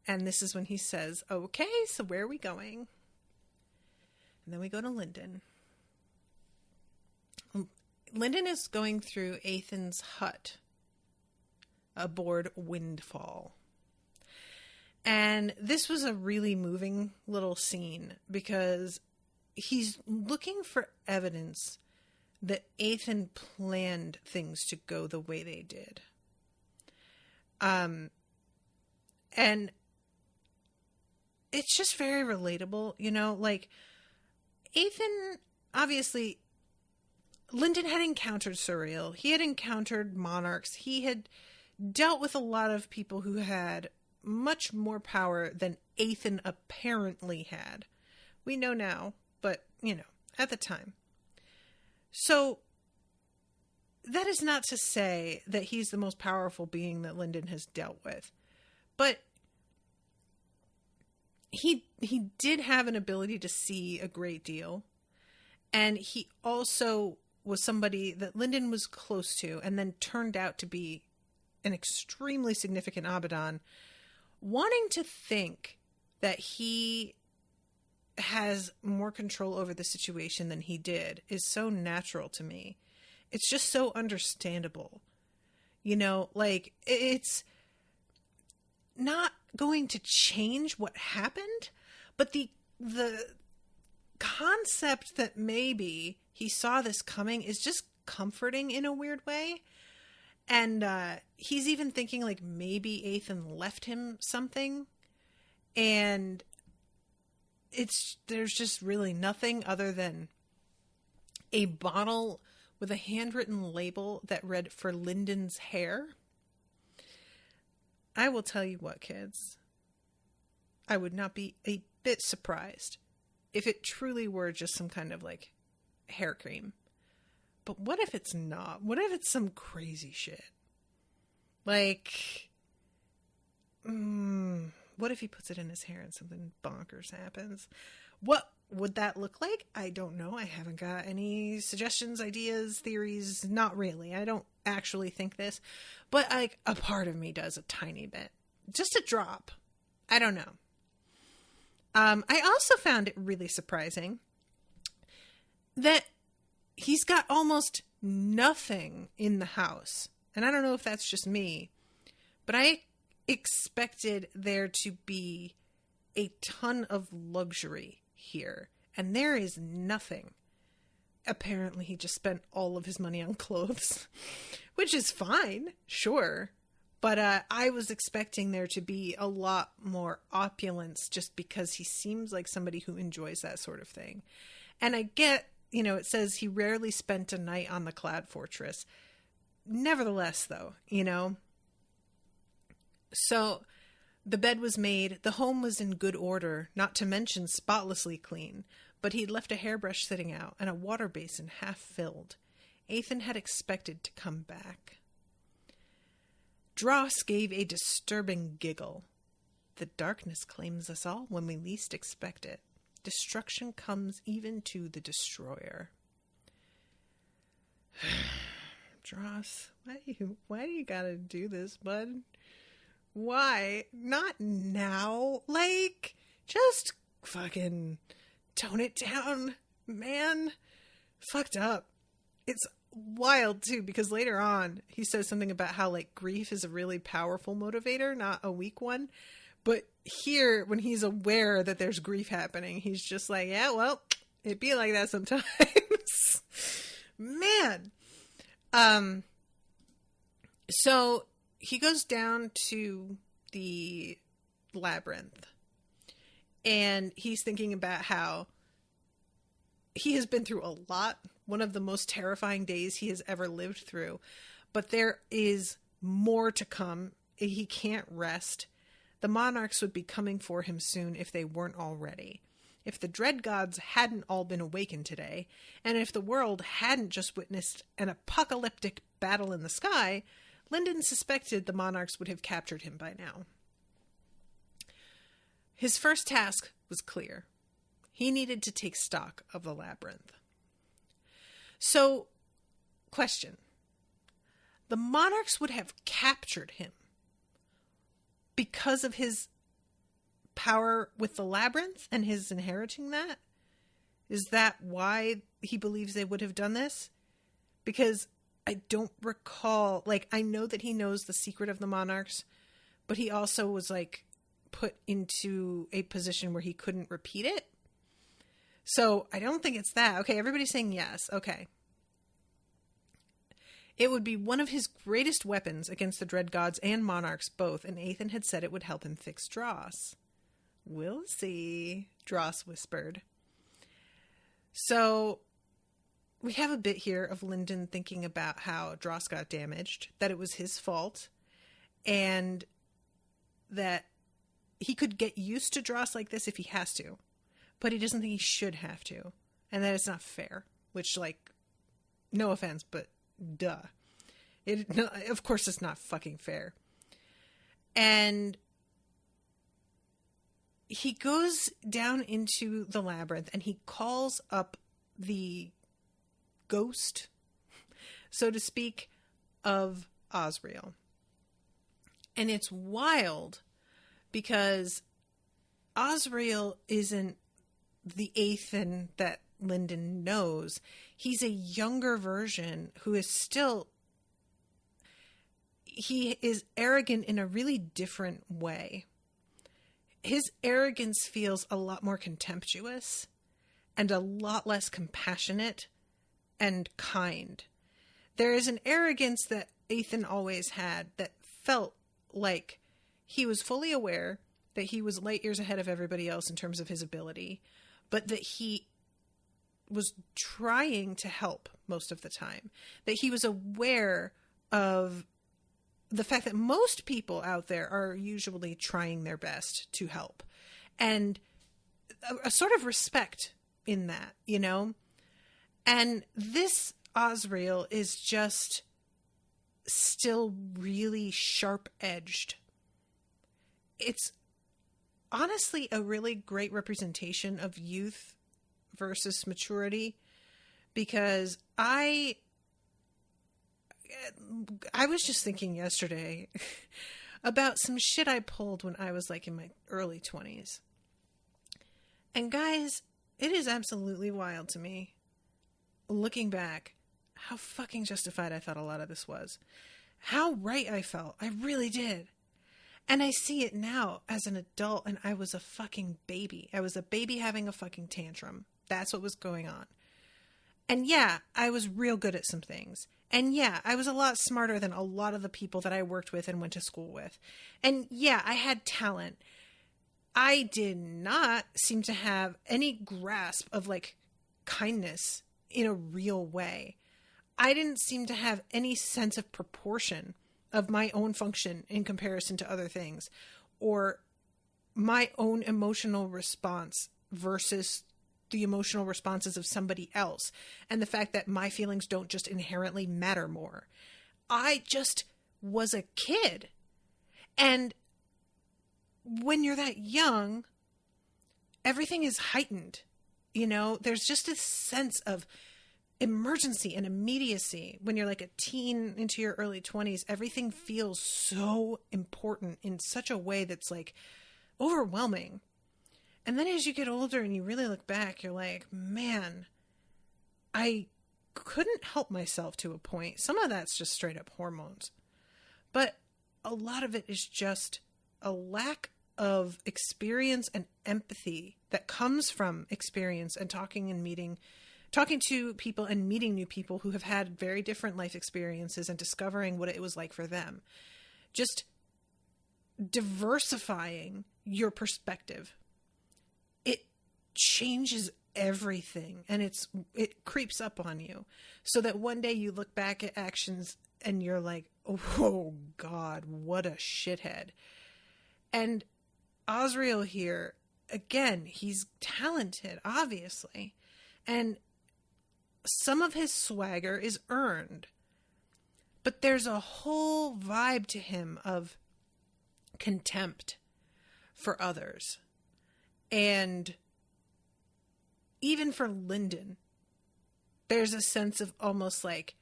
And this is when he says, okay, so where are we going? And then we go to Lyndon. Lyndon is going through Ethan's hut aboard Windfall. And this was a really moving little scene because he's looking for evidence that Ethan planned things to go the way they did. And it's just very relatable, you know, like Ethan, obviously, Lyndon had encountered Surreal. He had encountered monarchs. He had dealt with a lot of people who had much more power than Ethan apparently had. We know now, but, you know, at the time. So, that is not to say that he's the most powerful being that Lyndon has dealt with. But he did have an ability to see a great deal. And he also was somebody that Lyndon was close to and then turned out to be an extremely significant Abaddon, wanting to think that he has more control over the situation than he did is so natural to me. It's just so understandable. You know, like, it's not going to change what happened, but the concept that maybe he saw this coming is just comforting in a weird way. And he's even thinking like maybe Ethan left him something, and there's just really nothing other than a bottle with a handwritten label that read "For Lyndon's hair." I will tell you what, kids, I would not be a bit surprised if it truly were just some kind of like hair cream. But what if it's not? What if it's some crazy shit? Like, what if he puts it in his hair and something bonkers happens? What would that look like? I don't know. I haven't got any suggestions, ideas, theories. Not really. I don't actually think this. But like a part of me does a tiny bit. Just a drop. I don't know. I also found it really surprising that he's got almost nothing in the house. And I don't know if that's just me, but I expected there to be a ton of luxury here. And there is nothing. Apparently he just spent all of his money on clothes, which is fine, sure. But I was expecting there to be a lot more opulence just because he seems like somebody who enjoys that sort of thing. And I get, you know, it says he rarely spent a night on the Cloud Fortress. Nevertheless, though, you know. So the bed was made. The home was in good order, not to mention spotlessly clean. But he'd left a hairbrush sitting out and a water basin half filled. Ethan had expected to come back. Dross gave a disturbing giggle. The darkness claims us all when we least expect it. Destruction comes even to the destroyer. Dross, why do you gotta do this, bud? Why? Not now. Like, just fucking tone it down, man. Fucked up. It's wild too, because later on he says something about how like grief is a really powerful motivator, not a weak one. But here, when he's aware that there's grief happening, he's just like, yeah, well, it'd be like that sometimes. Man. So he goes down to the labyrinth and he's thinking about how he has been through a lot. One of the most terrifying days he has ever lived through. But there is more to come. He can't rest. The monarchs would be coming for him soon if they weren't already. If the Dreadgods hadn't all been awakened today, and if the world hadn't just witnessed an apocalyptic battle in the sky, Lyndon suspected the monarchs would have captured him by now. His first task was clear. He needed to take stock of the labyrinth. So, question. The monarchs would have captured him because of his power with the labyrinth and his inheriting that? Is that why he believes they would have done this? Because I don't recall, like, I know that he knows the secret of the monarchs, but he also was, like, put into a position where he couldn't repeat it. So I don't think it's that. Okay, everybody's saying yes. Okay. It would be one of his greatest weapons against the Dreadgods and monarchs both, and Ethan had said it would help him fix Dross. We'll see, Dross whispered. So we have a bit here of Lyndon thinking about how Dross got damaged, that it was his fault, and that he could get used to Dross like this if he has to, but he doesn't think he should have to, and that it's not fair, which, like, no offense, but duh. Of course it's not fucking fair. And he goes down into the labyrinth and he calls up the ghost, so to speak, of Osriel. And it's wild because Osriel isn't the Ethan that Lyndon knows. He's a younger version who is still... He is arrogant in a really different way. His arrogance feels a lot more contemptuous and a lot less compassionate and kind. There is an arrogance that Ethan always had that felt like he was fully aware that he was light years ahead of everybody else in terms of his ability, but that he was trying to help most of the time. That he was aware of the fact that most people out there are usually trying their best to help. And a sort of respect in that, you know? And this Osriel is just still really sharp-edged. It's honestly a really great representation of youth versus maturity, because I was just thinking yesterday about some shit I pulled when I was like in my early 20s. And guys, it is absolutely wild to me, looking back, how fucking justified I thought a lot of this was. How right I felt. I really did. And I see it now as an adult, and I was a fucking baby. I was a baby having a fucking tantrum. That's what was going on. And yeah, I was real good at some things. And yeah, I was a lot smarter than a lot of the people that I worked with and went to school with. And yeah, I had talent. I did not seem to have any grasp of, like, kindness in a real way. I didn't seem to have any sense of proportion of my own function in comparison to other things, or my own emotional response versus the emotional responses of somebody else, and the fact that my feelings don't just inherently matter more. I just was a kid. And when you're that young, everything is heightened. You know, there's just a sense of emergency and immediacy. When you're like a teen into your early 20s, everything feels so important in such a way that's like overwhelming. And then as you get older and you really look back, you're like, man, I couldn't help myself to a point. Some of that's just straight up hormones. But a lot of it is just a lack of experience and empathy that comes from experience and talking to people and meeting new people who have had very different life experiences and discovering what it was like for them. Just diversifying your perspective. It changes everything, and it creeps up on you, so that one day you look back at actions and you're like, oh God, what a shithead. And Osriel here, again, he's talented, obviously, and some of his swagger is earned, but there's a whole vibe to him of contempt for others. And even for Lyndon, there's a sense of almost like,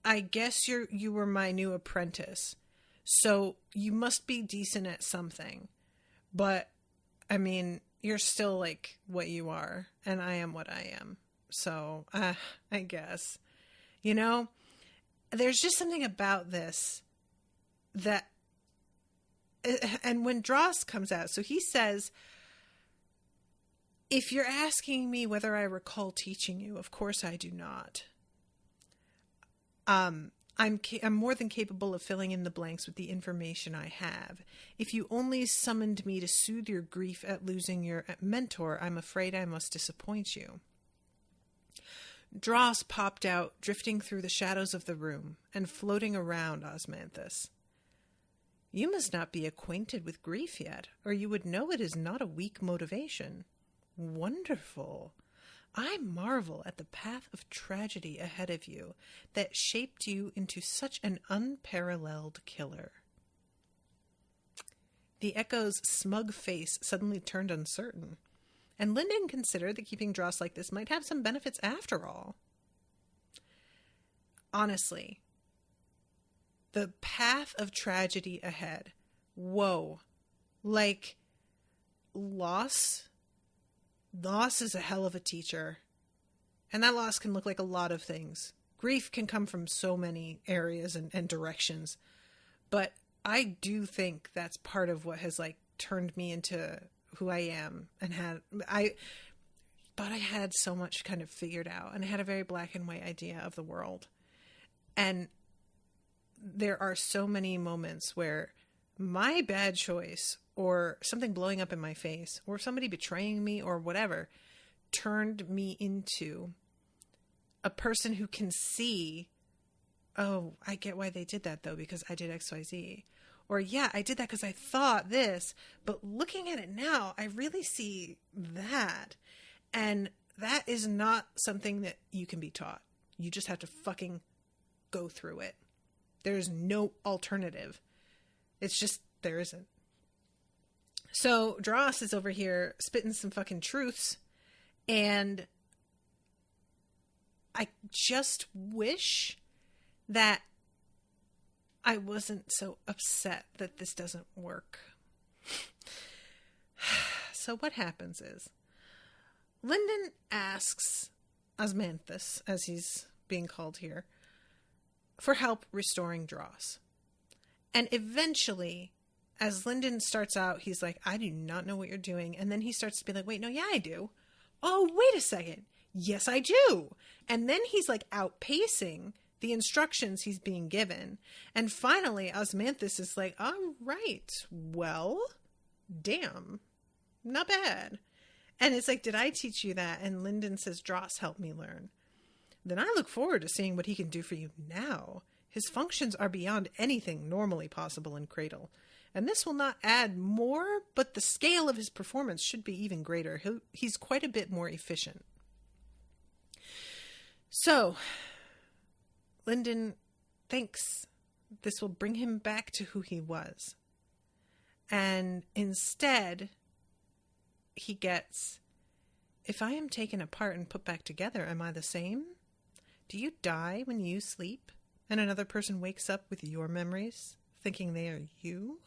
I guess you were my new apprentice, so you must be decent at something, but I mean, you're still like what you are, and I am what I am. So, I guess, you know, there's just something about this that, and when Dross comes out, so he says, if you're asking me whether I recall teaching you, of course I do not. I'm more than capable of filling in the blanks with the information I have. If you only summoned me to soothe your grief at losing your mentor, I'm afraid I must disappoint you. Dross popped out, drifting through the shadows of the room and floating around Osmanthus. You must not be acquainted with grief yet, or you would know it is not a weak motivation. Wonderful. I marvel at the path of tragedy ahead of you that shaped you into such an unparalleled killer. The Echo's smug face suddenly turned uncertain, and Lyndon considered that keeping Dross like this might have some benefits after all. Honestly, the path of tragedy ahead. Whoa. Like, loss is a hell of a teacher. And that loss can look like a lot of things. Grief can come from so many areas and directions. But I do think that's part of what has like turned me into who I am, and I thought I had so much kind of figured out, and I had a very black and white idea of the world. And there are so many moments where my bad choice or something blowing up in my face or somebody betraying me or whatever turned me into a person who can see, oh, I get why they did that though, because I did XYZ. Or yeah, I did that because I thought this, but looking at it now, I really see that. And that is not something that you can be taught. You just have to fucking go through it. There's no alternative. It's just, there isn't. So Dross is over here spitting some fucking truths, and I just wish that I wasn't so upset that this doesn't work. So what happens is, Lyndon asks Osmanthus, as he's being called here, for help restoring Dross. And eventually, as Lyndon starts out, he's like, I do not know what you're doing. And then he starts to be like, wait, no, yeah, I do. Oh, wait a second. Yes, I do. And then he's like outpacing the instructions he's being given. And finally, Osmanthus is like, all right, well, damn, not bad. And it's like, did I teach you that? And Lyndon says, Dross helped me learn. Then I look forward to seeing what he can do for you now. His functions are beyond anything normally possible in Cradle. And this will not add more, but the scale of his performance should be even greater. He's quite a bit more efficient. So, Lyndon thinks this will bring him back to who he was. And instead, he gets, if I am taken apart and put back together, am I the same? Do you die when you sleep and another person wakes up with your memories, thinking they are you?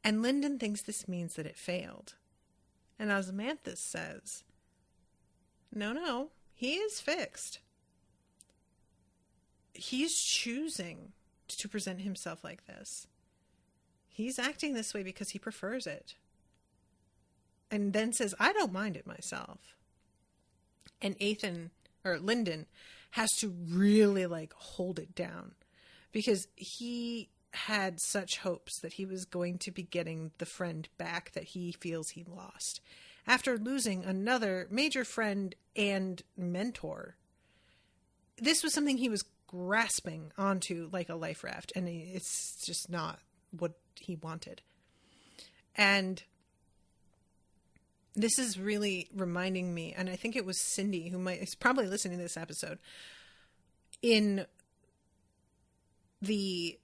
And Lyndon thinks this means that it failed. And Osmanthus says, no, he is fixed. He's choosing to present himself like this. He's acting this way because he prefers it. And then says, I don't mind it myself. And Lyndon has to really like hold it down, because he had such hopes that he was going to be getting the friend back that he feels he lost after losing another major friend and mentor. This was something he was grasping onto like a life raft, and it's just not what he wanted. And this is really reminding me, and I think it was Cindy who is probably listening to this episode, in the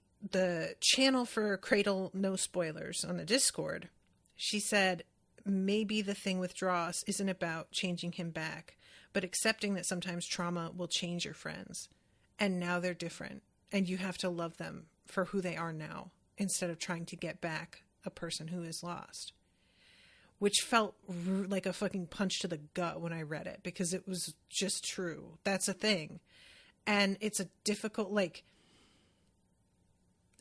channel for Cradle No Spoilers on the Discord. She said, maybe the thing with Dross isn't about changing him back, but accepting that sometimes trauma will change your friends. And now they're different, and you have to love them for who they are now, instead of trying to get back a person who is lost, which felt like a fucking punch to the gut when I read it, because it was just true. That's a thing. And it's a difficult, like,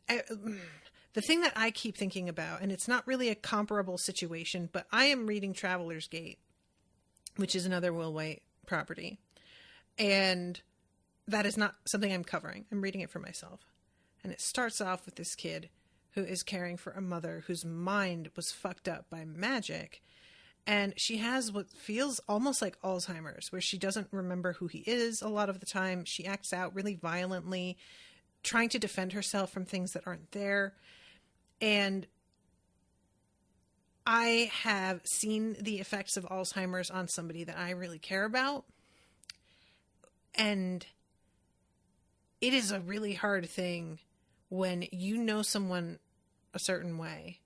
the thing that I keep thinking about, and it's not really a comparable situation, but I am reading Traveler's Gate, which is another Will White property. And that is not something I'm covering. I'm reading it for myself. And it starts off with this kid who is caring for a mother whose mind was fucked up by magic. And she has what feels almost like Alzheimer's, where she doesn't remember who he is a lot of the time. She acts out really violently, trying to defend herself from things that aren't there. And I have seen the effects of Alzheimer's on somebody that I really care about. And it is a really hard thing when you know someone a certain way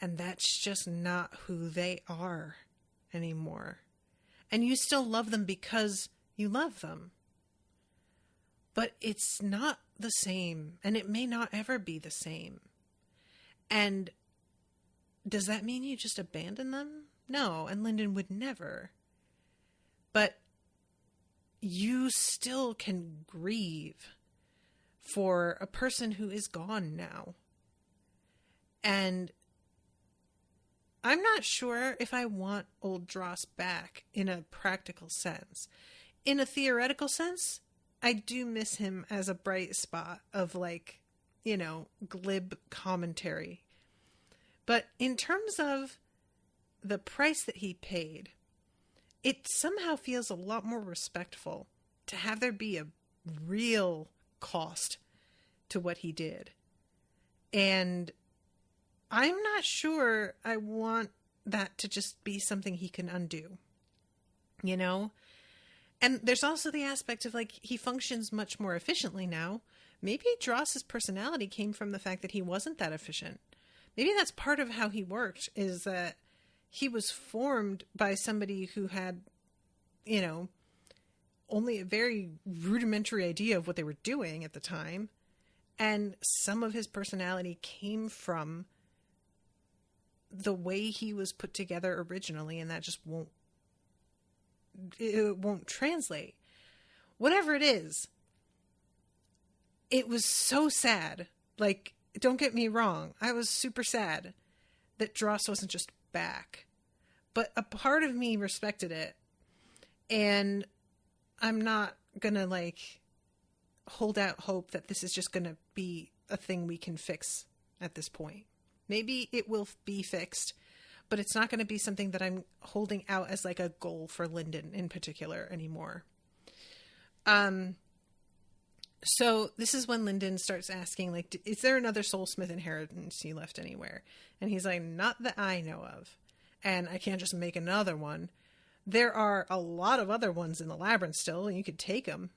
and that's just not who they are anymore. And you still love them because you love them. But it's not the same, and it may not ever be the same. And does that mean you just abandon them? No, and Lyndon would never. But you still can grieve for a person who is gone now. And I'm not sure if I want old Dross back in a practical sense. In a theoretical sense, I do miss him as a bright spot of, like, you know, glib commentary. But in terms of the price that he paid, it somehow feels a lot more respectful to have there be a real cost to what he did. And I'm not sure I want that to just be something he can undo, you know? And there's also the aspect of, like, he functions much more efficiently now. Maybe Dross's personality came from the fact that he wasn't that efficient. Maybe that's part of how he worked, is that he was formed by somebody who had, you know, only a very rudimentary idea of what they were doing at the time. And some of his personality came from the way he was put together originally, and that just won't translate. Whatever it is, it was so sad. Like, don't get me wrong, I was super sad that Dross wasn't just back. But a part of me respected it. And I'm not gonna, like, hold out hope that this is just gonna be a thing we can fix at this point. Maybe it will be fixed, but it's not going to be something that I'm holding out as, like, a goal for Lyndon in particular anymore. So this is when Lyndon starts asking, like, is there another Soulsmith inheritance you left anywhere? And he's like, not that I know of. And I can't just make another one. There are a lot of other ones in the labyrinth still, and you could take them.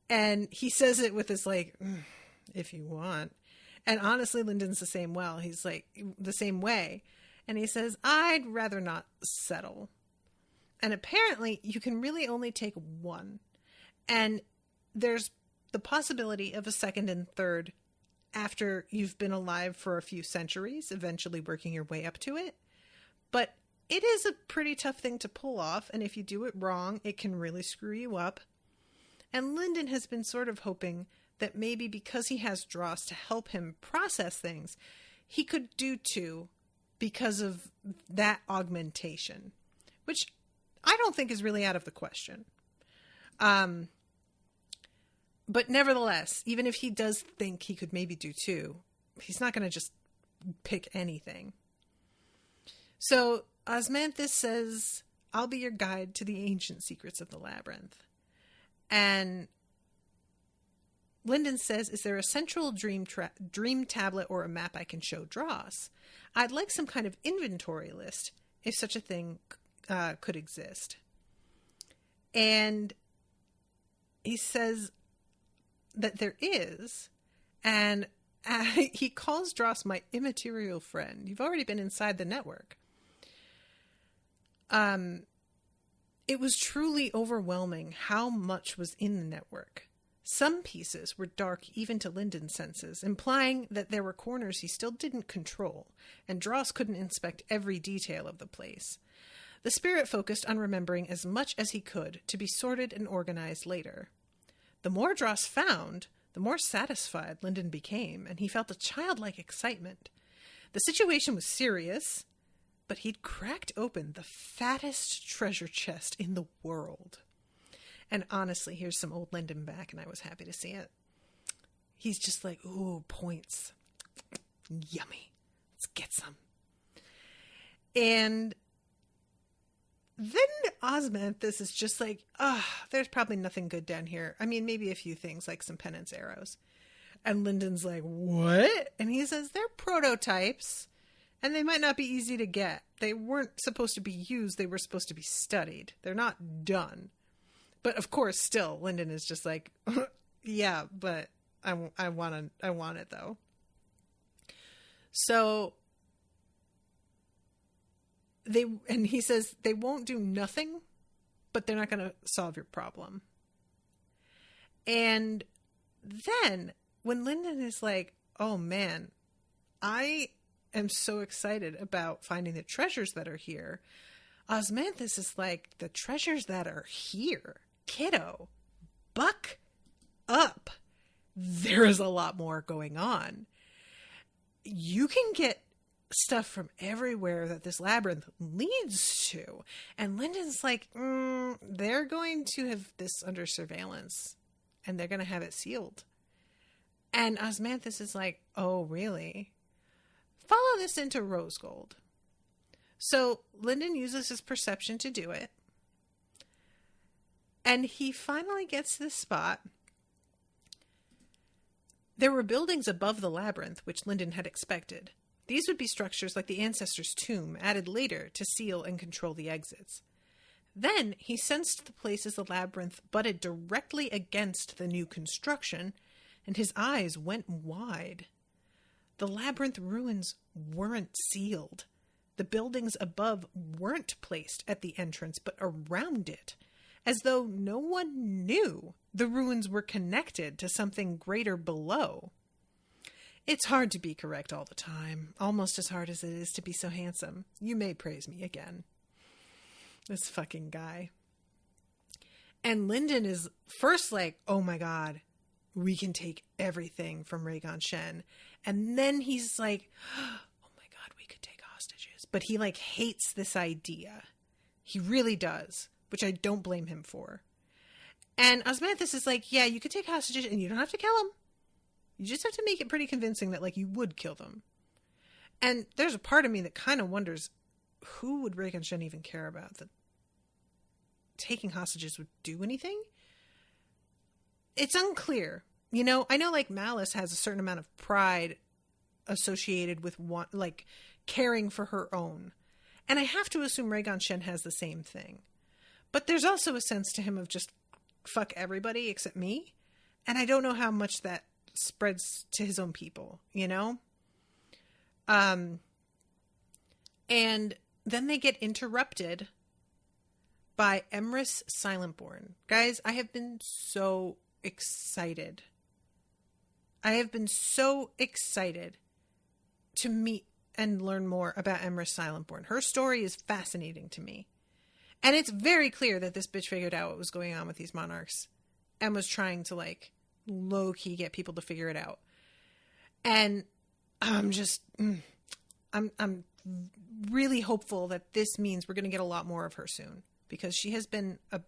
And he says it with this, like, if you want. And honestly, Lyndon's the same He's like, the same way. And he says, I'd rather not settle. And apparently you can really only take one. And there's the possibility of a second and third after you've been alive for a few centuries, eventually working your way up to it. But it is a pretty tough thing to pull off. And if you do it wrong, it can really screw you up. And Lyndon has been sort of hoping that maybe because he has Dross to help him process things, he could do two because of that augmentation, which I don't think is really out of the question. But nevertheless, even if he does think he could maybe do two, he's not going to just pick anything. So Osmanthus says, I'll be your guide to the ancient secrets of the labyrinth. And Lyndon says, is there a central dream tablet or a map I can show Dross? I'd like some kind of inventory list, if such a thing could exist. And he says that there is, and he calls Dross my immaterial friend. You've already been inside the network. It was truly overwhelming how much was in the network. Some pieces were dark even to Lyndon's senses, implying that there were corners he still didn't control, and Dross couldn't inspect every detail of the place. The spirit focused on remembering as much as he could to be sorted and organized later. The more Dross found, the more satisfied Lyndon became, and he felt a childlike excitement. The situation was serious, but he'd cracked open the fattest treasure chest in the world. And honestly, here's some old Lyndon back, and I was happy to see it. He's just like, ooh, points. Yummy. Let's get some. And then Osmanthus is just like, there's probably nothing good down here. I mean, maybe a few things like some penance arrows. And Lyndon's like, what? And he says, they're prototypes, and they might not be easy to get. They weren't supposed to be used. They were supposed to be studied. They're not done. But of course, still, Lyndon is just like, yeah, but I want it though. So he says they won't do nothing, but they're not going to solve your problem. And then when Lyndon is like, oh man, I am so excited about finding the treasures that are here, Osmanthus is like, the treasures that are here, kiddo, buck up. There is a lot more going on. You can get stuff from everywhere that this labyrinth leads to. And Lyndon's like, they're going to have this under surveillance, and they're going to have it sealed. And Osmanthus is like, oh, really? Follow this into rose gold. So Lyndon uses his perception to do it. And he finally gets to this spot. There were buildings above the labyrinth, which Lyndon had expected. These would be structures like the ancestor's tomb, added later to seal and control the exits. Then he sensed the place as the labyrinth butted directly against the new construction, and his eyes went wide. The labyrinth ruins weren't sealed. The buildings above weren't placed at the entrance, but around it, as though no one knew the ruins were connected to something greater below. It's hard to be correct all the time, almost as hard as it is to be so handsome. You may praise me again. This fucking guy. And Lyndon is first like, oh my god, we can take everything from Rhaegon Shen. And then he's like, oh my god, we could take hostages. But he like hates this idea. He really does, which I don't blame him for. And Osmanthus is like, yeah, you could take hostages and you don't have to kill them. You just have to make it pretty convincing that like you would kill them. And there's a part of me that kind of wonders, who would Rhaegon Shen even care about? That taking hostages would do anything? It's unclear. You know, I know like Malice has a certain amount of pride associated with like caring for her own. And I have to assume Rhaegon Shen has the same thing. But there's also a sense to him of just fuck everybody except me. And I don't know how much that spreads to his own people, you know? And then they get interrupted by Emrys Silentborn. Guys, I have been so excited. I have been so excited to meet and learn more about Emrys Silentborn. Her story is fascinating to me. And it's very clear that this bitch figured out what was going on with these monarchs and was trying to like low-key get people to figure it out. And I'm just I'm really hopeful that this means we're going to get a lot more of her soon, because she has been a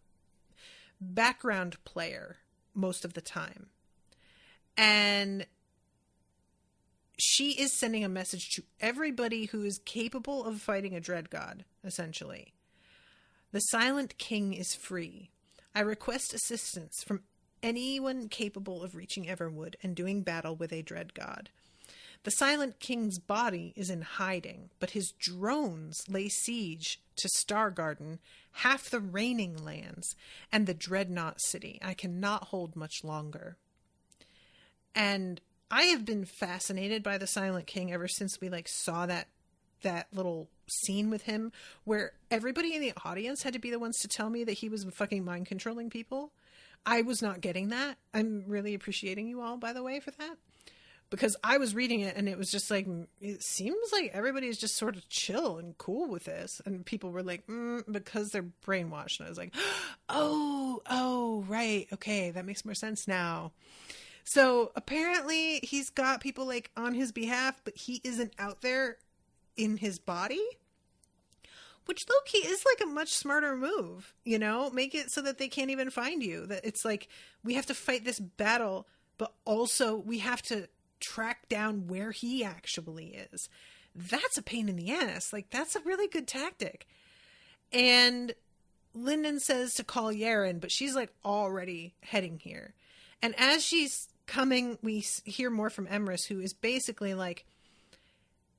background player most of the time. And she is sending a message to everybody who is capable of fighting a Dreadgod, essentially. The Silent King is free. I request assistance from anyone capable of reaching Everwood and doing battle with a Dreadgod. The Silent King's body is in hiding, but his drones lay siege to Stargarden, half the reigning lands, and the Dreadnought City. I cannot hold much longer. And I have been fascinated by the Silent King ever since we like saw that little scene with him where everybody in the audience had to be the ones to tell me that he was fucking mind controlling people. I was not getting that. I'm really appreciating you all, by the way, for that. Because I was reading it and it was just like, it seems like everybody is just sort of chill and cool with this. And people were like, because they're brainwashed. And I was like, oh, right. Okay, that makes more sense now. So apparently he's got people like on his behalf, but he isn't out there in his body. Which low-key is like a much smarter move, you know? Make it so that they can't even find you. That it's like, we have to fight this battle, but also we have to track down where he actually is. That's a pain in the ass. Like, that's a really good tactic. And Lyndon says to call Yaren, but she's like already heading here. And as she's coming, we hear more from Emrys, who is basically like,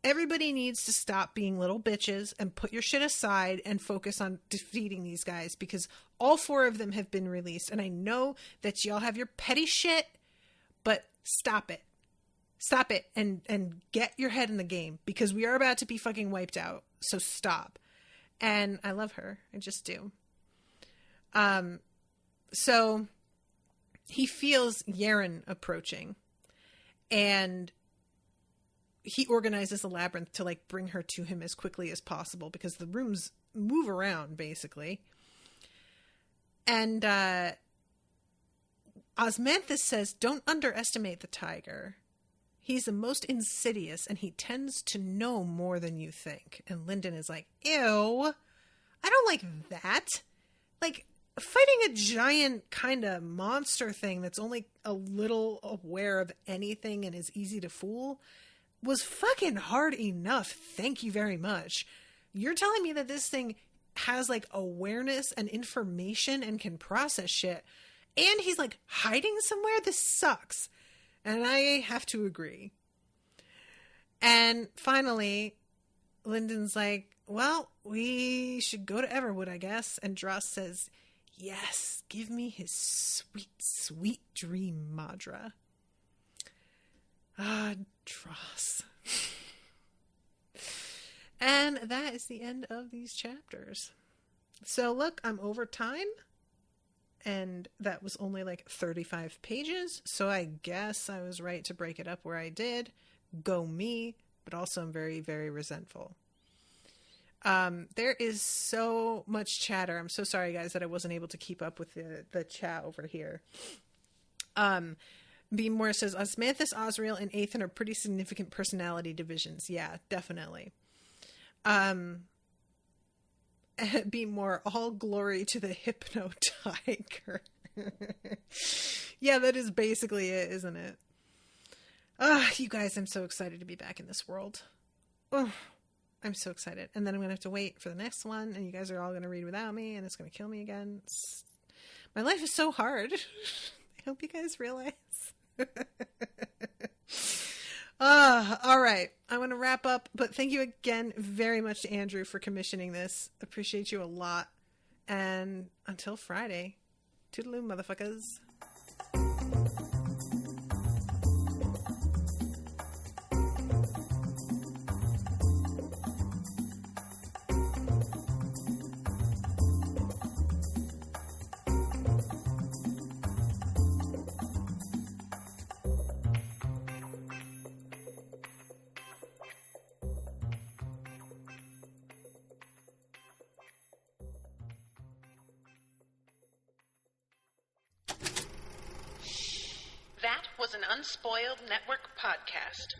everybody needs to stop being little bitches and put your shit aside and focus on defeating these guys, because all 4 of them have been released. And I know that y'all have your petty shit, but stop it. Stop it and get your head in the game, because we are about to be fucking wiped out. So stop. And I love her. I just do. So he feels Yaren approaching, and he organizes a labyrinth to like bring her to him as quickly as possible, because the rooms move around basically. And Osmanthus says, don't underestimate the tiger. He's the most insidious and he tends to know more than you think. And Lyndon is like, ew, I don't like that. Like, fighting a giant kind of monster thing that's only a little aware of anything and is easy to fool was fucking hard enough. Thank you very much. You're telling me that this thing has like awareness and information and can process shit, and he's like hiding somewhere? This sucks. And I have to agree. And finally, Lyndon's like, well, we should go to Everwood, I guess. And Dross says, yes, give me his sweet, sweet dream, Madra. Ah, Dross. And that is the end of these chapters. So look, I'm over time. And that was only like 35 pages. So I guess I was right to break it up where I did. Go me. But also I'm very, very resentful. There is so much chatter. I'm so sorry, guys, that I wasn't able to keep up with the chat over here. B. Moore says, Osmanthus, Osriel, and Aethan are pretty significant personality divisions. Yeah, definitely. Be more all glory to the Hypno Tiger. Yeah, that is basically it, isn't it? You guys, I'm so excited to be back in this world. Oh, I'm so excited. And then I'm going to have to wait for the next one, and you guys are all going to read without me, and it's going to kill me again. My life is so hard. I hope you guys realize. All right. I want to wrap up, but thank you again very much to Andrew for commissioning this. Appreciate you a lot. And until Friday, toodaloo, motherfuckers. That was an Unspoiled Network podcast.